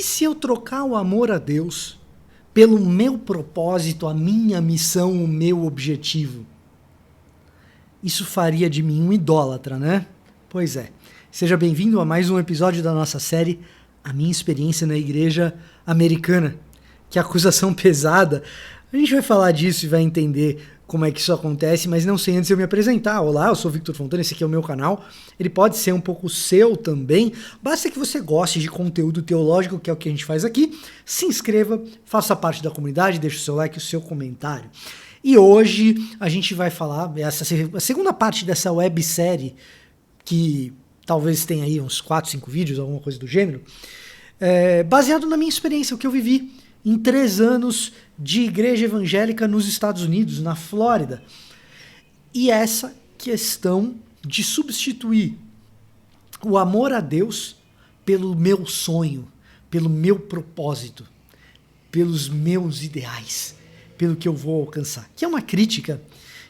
se eu trocar o amor a Deus pelo meu propósito, a minha missão, o meu objetivo? Isso faria de mim um idólatra, né? Pois é. Seja bem-vindo a mais um episódio da nossa série A Minha Experiência na Igreja Americana. Que acusação pesada. A gente vai falar disso e vai entender como é que isso acontece, mas não sei antes eu me apresentar. Olá, eu sou Victor Fontana, esse aqui é o meu canal. Ele pode ser um pouco seu também. Basta que você goste de conteúdo teológico, que é o que a gente faz aqui. Se inscreva, faça parte da comunidade, deixe o seu like e o seu comentário. E hoje a gente vai falar, a segunda parte dessa websérie, que talvez tenha aí uns 4, 5 vídeos, alguma coisa do gênero, baseado na minha experiência, o que eu vivi em 3 anos de igreja evangélica nos Estados Unidos, na Flórida. E essa questão de substituir o amor a Deus pelo meu sonho, pelo meu propósito, pelos meus ideais, pelo que eu vou alcançar. Que é uma crítica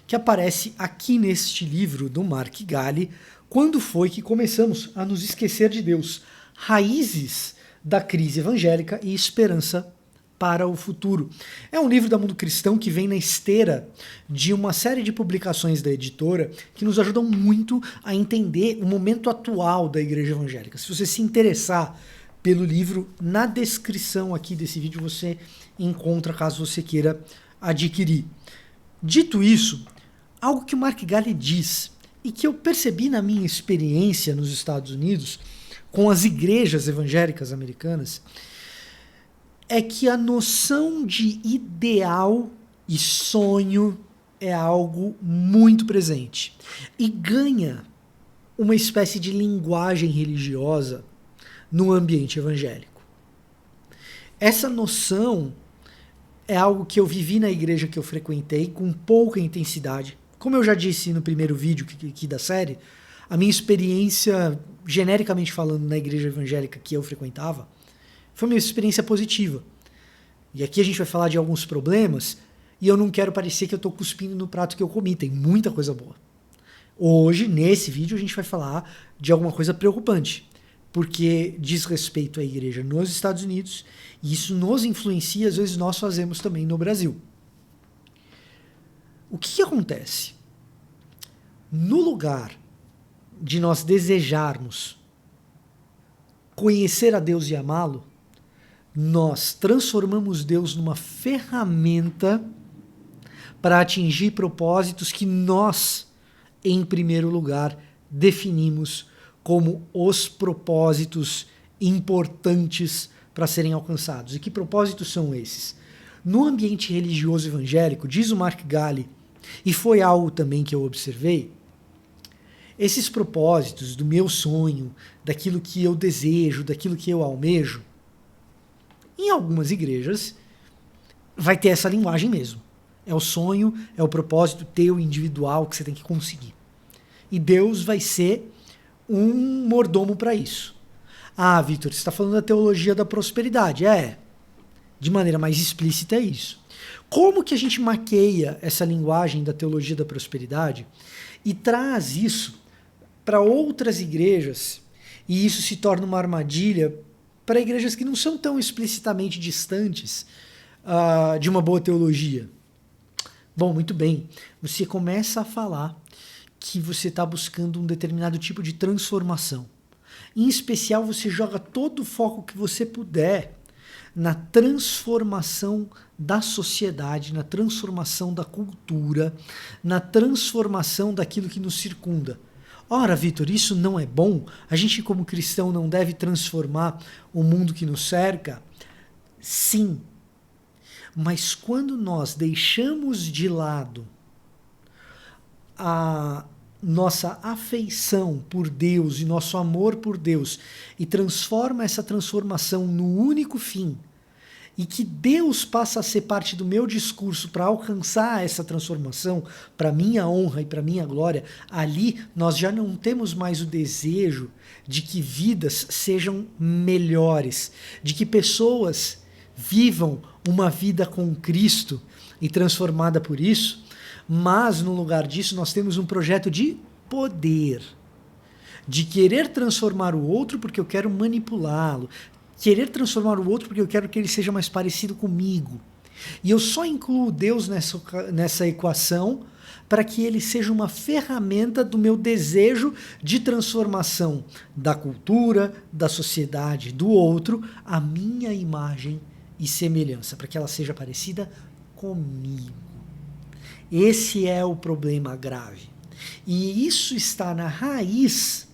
que aparece aqui neste livro do Mark Galli, Quando foi que começamos a nos esquecer de Deus? Raízes da crise evangélica e esperança para o futuro. É um livro da Mundo Cristão que vem na esteira de uma série de publicações da editora que nos ajudam muito a entender o momento atual da igreja evangélica. Se você se interessar pelo livro, na descrição aqui desse vídeo você encontra, caso você queira adquirir. Dito isso, algo que o Mark Galli diz e que eu percebi na minha experiência nos Estados Unidos com as igrejas evangélicas americanas é que a noção de ideal e sonho é algo muito presente e ganha uma espécie de linguagem religiosa no ambiente evangélico. Essa noção é algo que eu vivi na igreja que eu frequentei com pouca intensidade. Como eu já disse no primeiro vídeo aqui da série, a minha experiência, genericamente falando, na igreja evangélica que eu frequentava, foi uma experiência positiva. E aqui a gente vai falar de alguns problemas e eu não quero parecer que eu estou cuspindo no prato que eu comi, tem muita coisa boa. Hoje, nesse vídeo, a gente vai falar de alguma coisa preocupante, porque diz respeito à igreja nos Estados Unidos e isso nos influencia, às vezes nós fazemos também no Brasil. O que acontece? No lugar de nós desejarmos conhecer a Deus e amá-lo, nós transformamos Deus numa ferramenta para atingir propósitos que nós, em primeiro lugar, definimos como os propósitos importantes para serem alcançados. E que propósitos são esses? No ambiente religioso evangélico, diz o Mark Galli, e foi algo também que eu observei, esses propósitos do meu sonho, daquilo que eu desejo, daquilo que eu almejo, em algumas igrejas vai ter essa linguagem mesmo. É o sonho, é o propósito teu individual que você tem que conseguir. E Deus vai ser um mordomo para isso. Ah, Victor, você está falando da teologia da prosperidade. De maneira mais explícita é isso. Como que a gente maqueia essa linguagem da teologia da prosperidade e traz isso para outras igrejas e isso se torna uma armadilha para igrejas que não são tão explicitamente distantes de uma boa teologia? Bom, muito bem. Você começa a falar que você está buscando um determinado tipo de transformação. Em especial, você joga todo o foco que você puder na transformação da sociedade, na transformação da cultura, na transformação daquilo que nos circunda. Ora, Victor, isso não é bom? A gente, como cristão, não deve transformar o mundo que nos cerca? Sim. Mas quando nós deixamos de lado a nossa afeição por Deus e nosso amor por Deus e transforma essa transformação no único fim, e que Deus passa a ser parte do meu discurso para alcançar essa transformação, para minha honra e para minha glória, ali nós já não temos mais o desejo de que vidas sejam melhores, de que pessoas vivam uma vida com Cristo e transformada por isso, mas no lugar disso nós temos um projeto de poder, de querer transformar o outro porque eu quero manipulá-lo, querer transformar o outro porque eu quero que ele seja mais parecido comigo. E eu só incluo Deus nessa equação para que ele seja uma ferramenta do meu desejo de transformação da cultura, da sociedade, do outro, à minha imagem e semelhança, para que ela seja parecida comigo. Esse é o problema grave. E isso está na raiz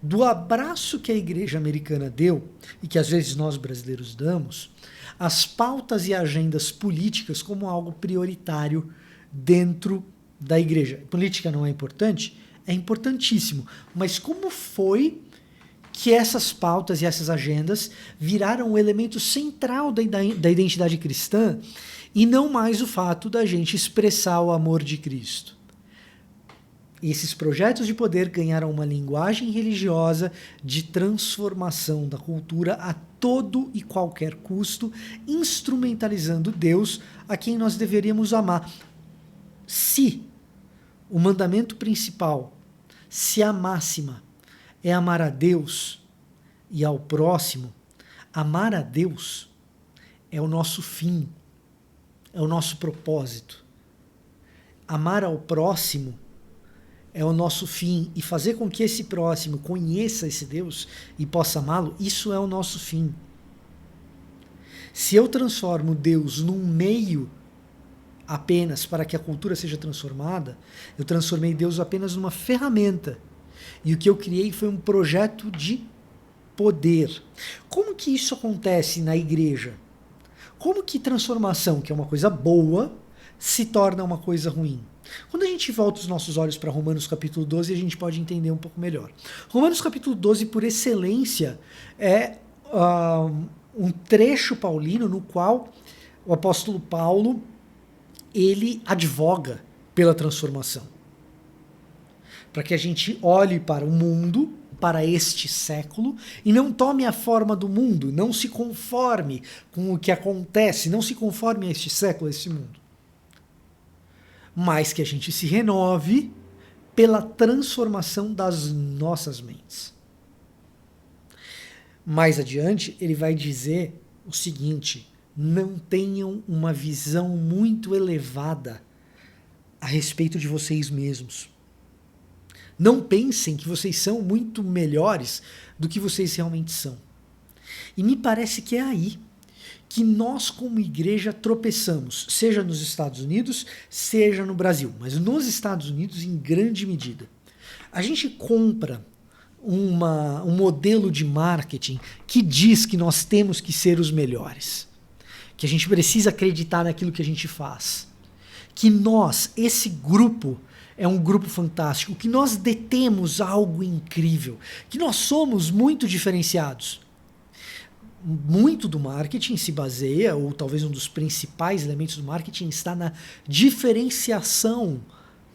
do abraço que a igreja americana deu, e que às vezes nós brasileiros damos, às pautas e agendas políticas como algo prioritário dentro da igreja. Política não é importante? É importantíssimo. Mas como foi que essas pautas e essas agendas viraram o elemento central da identidade cristã e não mais o fato da gente expressar o amor de Cristo? Esses projetos de poder ganharam uma linguagem religiosa de transformação da cultura a todo e qualquer custo, instrumentalizando Deus a quem nós deveríamos amar. Se o mandamento principal, se a máxima é amar a Deus e ao próximo, amar a Deus é o nosso fim, é o nosso propósito. Amar ao próximo é o nosso fim, e fazer com que esse próximo conheça esse Deus e possa amá-lo, isso é o nosso fim. Se eu transformo Deus num meio apenas para que a cultura seja transformada, eu transformei Deus apenas numa ferramenta. E o que eu criei foi um projeto de poder. Como que isso acontece na igreja? Como que transformação, que é uma coisa boa, se torna uma coisa ruim? Quando a gente volta os nossos olhos para Romanos capítulo 12, a gente pode entender um pouco melhor. Romanos capítulo 12, por excelência, é um trecho paulino no qual o apóstolo Paulo ele advoga pela transformação. Para que a gente olhe para o mundo, para este século, e não tome a forma do mundo, não se conforme com o que acontece, não se conforme a este século, a este mundo. Mas que a gente se renove pela transformação das nossas mentes. Mais adiante, ele vai dizer o seguinte: não tenham uma visão muito elevada a respeito de vocês mesmos. Não pensem que vocês são muito melhores do que vocês realmente são. E me parece que é aí que nós, como igreja, tropeçamos, seja nos Estados Unidos, seja no Brasil, mas nos Estados Unidos em grande medida. A gente compra um modelo de marketing que diz que nós temos que ser os melhores, que a gente precisa acreditar naquilo que a gente faz, que nós, esse grupo, é um grupo fantástico, que nós detemos algo incrível, que nós somos muito diferenciados. Muito do marketing se baseia, ou talvez um dos principais elementos do marketing está na diferenciação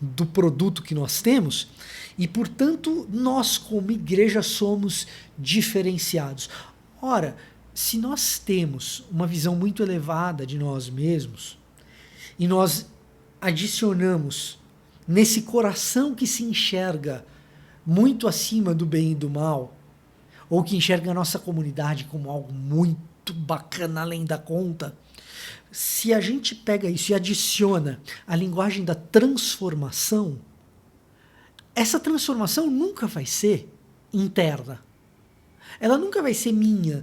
do produto que nós temos, e portanto nós como igreja somos diferenciados. Ora, se nós temos uma visão muito elevada de nós mesmos, e nós adicionamos nesse coração que se enxerga muito acima do bem e do mal, ou que enxerga a nossa comunidade como algo muito bacana além da conta, se a gente pega isso e adiciona a linguagem da transformação, essa transformação nunca vai ser interna. Ela nunca vai ser minha,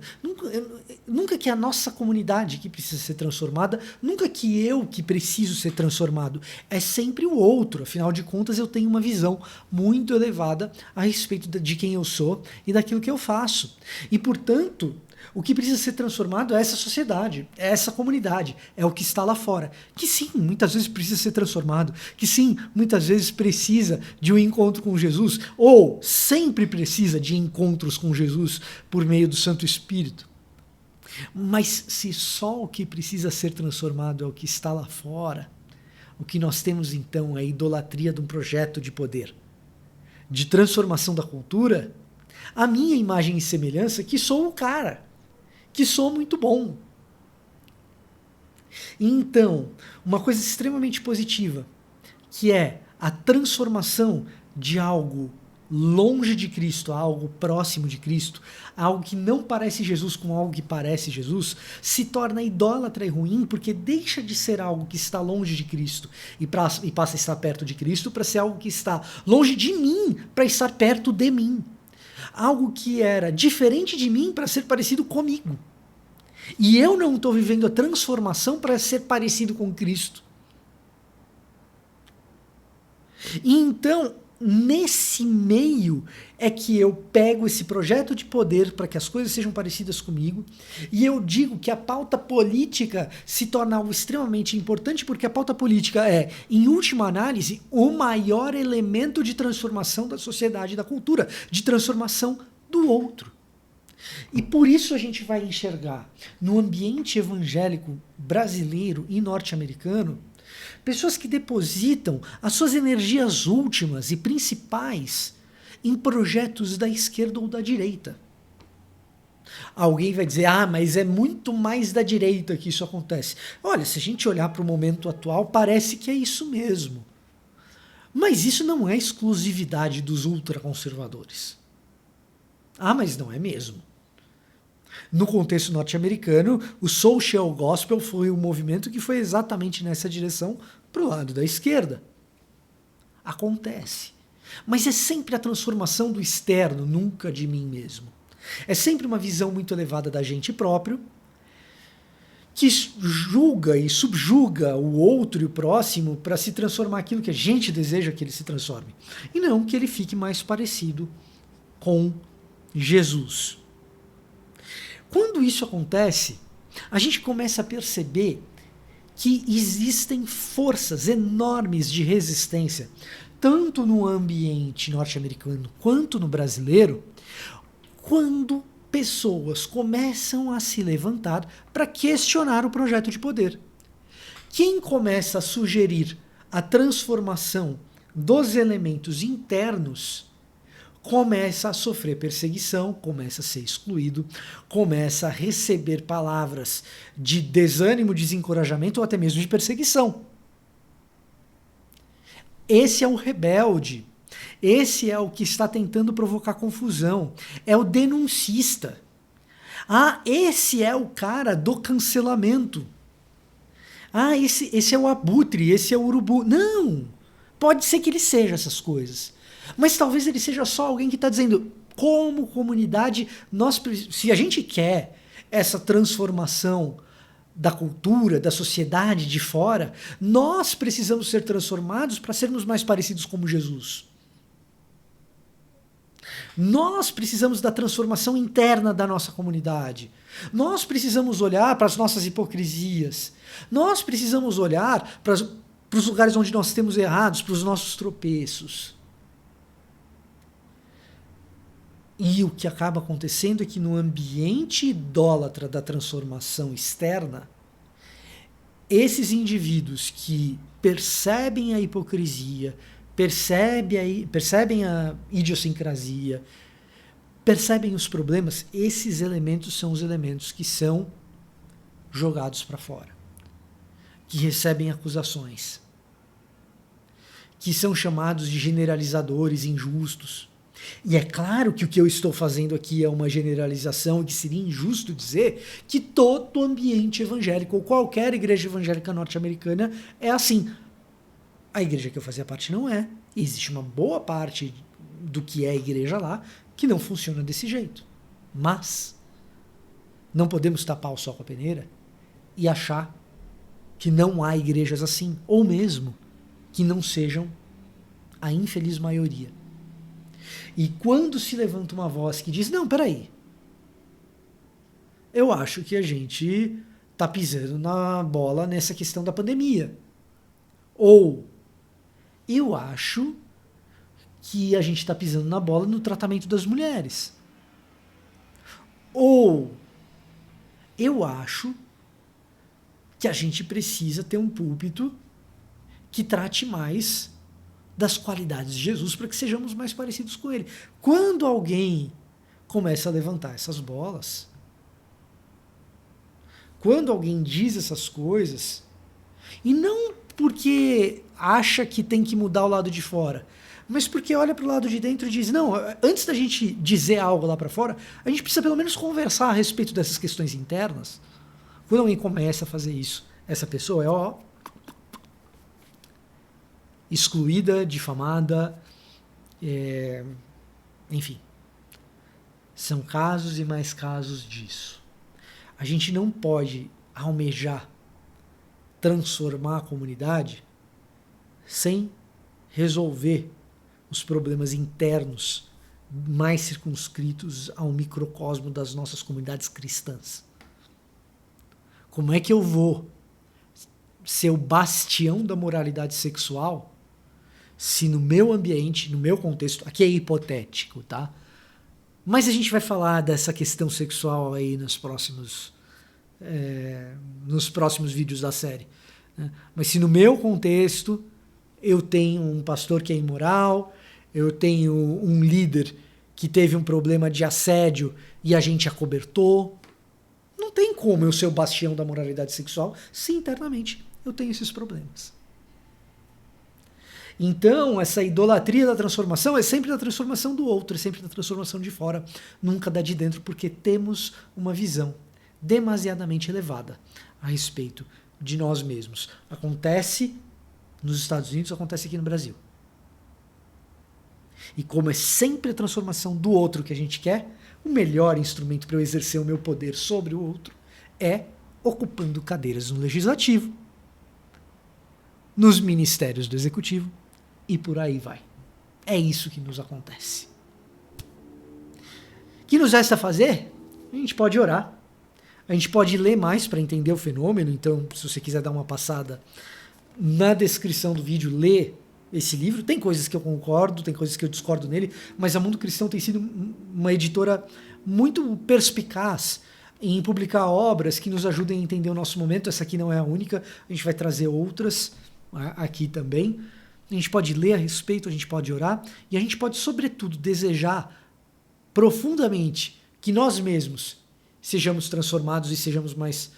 nunca que a nossa comunidade que precisa ser transformada, nunca que eu que preciso ser transformado. É sempre o outro, afinal de contas eu tenho uma visão muito elevada a respeito de quem eu sou e daquilo que eu faço. E, portanto, o que precisa ser transformado é essa sociedade, é essa comunidade, é o que está lá fora. Que sim, muitas vezes precisa ser transformado, que sim, muitas vezes precisa de um encontro com Jesus, ou sempre precisa de encontros com Jesus por meio do Santo Espírito. Mas se só o que precisa ser transformado é o que está lá fora, o que nós temos então é a idolatria de um projeto de poder, de transformação da cultura, a minha imagem e semelhança, que sou o cara, que sou muito bom. Então, uma coisa extremamente positiva, que é a transformação de algo longe de Cristo, a algo próximo de Cristo, algo que não parece Jesus com algo que parece Jesus, se torna idólatra e ruim porque deixa de ser algo que está longe de Cristo e passa a estar perto de Cristo para ser algo que está longe de mim para estar perto de mim. Algo que era diferente de mim para ser parecido comigo. E eu não estou vivendo a transformação para ser parecido com Cristo. E então, nesse meio é que eu pego esse projeto de poder para que as coisas sejam parecidas comigo e eu digo que a pauta política se torna algo extremamente importante porque a pauta política é, em última análise, o maior elemento de transformação da sociedade e da cultura, de transformação do outro. E por isso a gente vai enxergar no ambiente evangélico brasileiro e norte-americano pessoas que depositam as suas energias últimas e principais em projetos da esquerda ou da direita. Alguém vai dizer, mas é muito mais da direita que isso acontece. Olha, se a gente olhar para o momento atual, parece que é isso mesmo. Mas isso não é exclusividade dos ultraconservadores. Mas não é mesmo. No contexto norte-americano, o social gospel foi um movimento que foi exatamente nessa direção para o lado da esquerda. Acontece. Mas é sempre a transformação do externo, nunca de mim mesmo. É sempre uma visão muito elevada da gente próprio, que julga e subjuga o outro e o próximo para se transformar aquilo que a gente deseja que ele se transforme. E não que ele fique mais parecido com Jesus. Quando isso acontece, a gente começa a perceber que existem forças enormes de resistência, tanto no ambiente norte-americano quanto no brasileiro, quando pessoas começam a se levantar para questionar o projeto de poder. Quem começa a sugerir a transformação dos elementos internos começa a sofrer perseguição, começa a ser excluído, começa a receber palavras de desânimo, desencorajamento ou até mesmo de perseguição. Esse é o rebelde. Esse é o que está tentando provocar confusão. É o denuncista. Esse é o cara do cancelamento. Esse é o abutre, esse é o urubu. Não! Pode ser que ele seja essas coisas. Mas talvez ele seja só alguém que está dizendo, como comunidade, se a gente quer essa transformação da cultura, da sociedade de fora, nós precisamos ser transformados para sermos mais parecidos com Jesus. Nós precisamos da transformação interna da nossa comunidade. Nós precisamos olhar para as nossas hipocrisias. Nós precisamos olhar para os lugares onde nós temos errados, para os nossos tropeços. E o que acaba acontecendo é que no ambiente idólatra da transformação externa, esses indivíduos que percebem a hipocrisia, percebem a idiosincrasia, percebem os problemas, esses elementos são os elementos que são jogados para fora, que recebem acusações, que são chamados de generalizadores injustos. E é claro que o que eu estou fazendo aqui é uma generalização e que seria injusto dizer que todo ambiente evangélico ou qualquer igreja evangélica norte-americana é assim. A igreja que eu fazia parte não é. E existe uma boa parte do que é a igreja lá que não funciona desse jeito. Mas não podemos tapar o sol com a peneira e achar que não há igrejas assim, ou mesmo que não sejam a infeliz maioria. E quando se levanta uma voz que diz, não, peraí, eu acho que a gente está pisando na bola nessa questão da pandemia. Ou, eu acho que a gente está pisando na bola no tratamento das mulheres. Ou, eu acho que a gente precisa ter um púlpito que trate mais das qualidades de Jesus para que sejamos mais parecidos com ele. Quando alguém começa a levantar essas bolas, quando alguém diz essas coisas, e não porque acha que tem que mudar o lado de fora, mas porque olha para o lado de dentro e diz, não, antes da gente dizer algo lá para fora, a gente precisa pelo menos conversar a respeito dessas questões internas. Quando alguém começa a fazer isso, essa pessoa é excluída, difamada, enfim. São casos e mais casos disso. A gente não pode almejar transformar a comunidade sem resolver os problemas internos mais circunscritos ao microcosmo das nossas comunidades cristãs. Como é que eu vou ser o bastião da moralidade sexual se no meu ambiente, no meu contexto, aqui é hipotético, tá? Mas a gente vai falar dessa questão sexual aí nos próximos vídeos da série. Né? Mas se no meu contexto eu tenho um pastor que é imoral, eu tenho um líder que teve um problema de assédio e a gente acobertou, não tem como eu ser o bastião da moralidade sexual se internamente eu tenho esses problemas. Então, essa idolatria da transformação é sempre da transformação do outro, é sempre da transformação de fora, nunca da de dentro, porque temos uma visão demasiadamente elevada a respeito de nós mesmos. Acontece nos Estados Unidos, acontece aqui no Brasil. E como é sempre a transformação do outro que a gente quer, o melhor instrumento para eu exercer o meu poder sobre o outro é ocupando cadeiras no Legislativo, nos ministérios do Executivo e por aí vai. É isso que nos acontece. O que nos resta fazer? A gente pode orar. A gente pode ler mais para entender o fenômeno. Então, se você quiser dar uma passada na descrição do vídeo, lê esse livro. Tem coisas que eu concordo, tem coisas que eu discordo nele, mas a Mundo Cristão tem sido uma editora muito perspicaz em publicar obras que nos ajudem a entender o nosso momento. Essa aqui não é a única, a gente vai trazer outras aqui também. A gente pode ler a respeito, a gente pode orar, e a gente pode, sobretudo, desejar profundamente que nós mesmos sejamos transformados e sejamos mais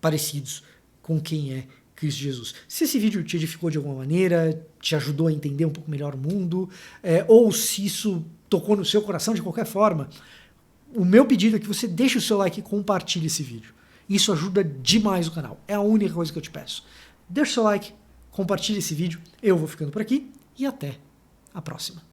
parecidos com quem é Cristo Jesus. Se esse vídeo te edificou de alguma maneira, te ajudou a entender um pouco melhor o mundo, ou se isso tocou no seu coração de qualquer forma, o meu pedido é que você deixe o seu like e compartilhe esse vídeo. Isso ajuda demais o canal. É a única coisa que eu te peço. Deixa o seu like, compartilhe esse vídeo. Eu vou ficando por aqui e até a próxima.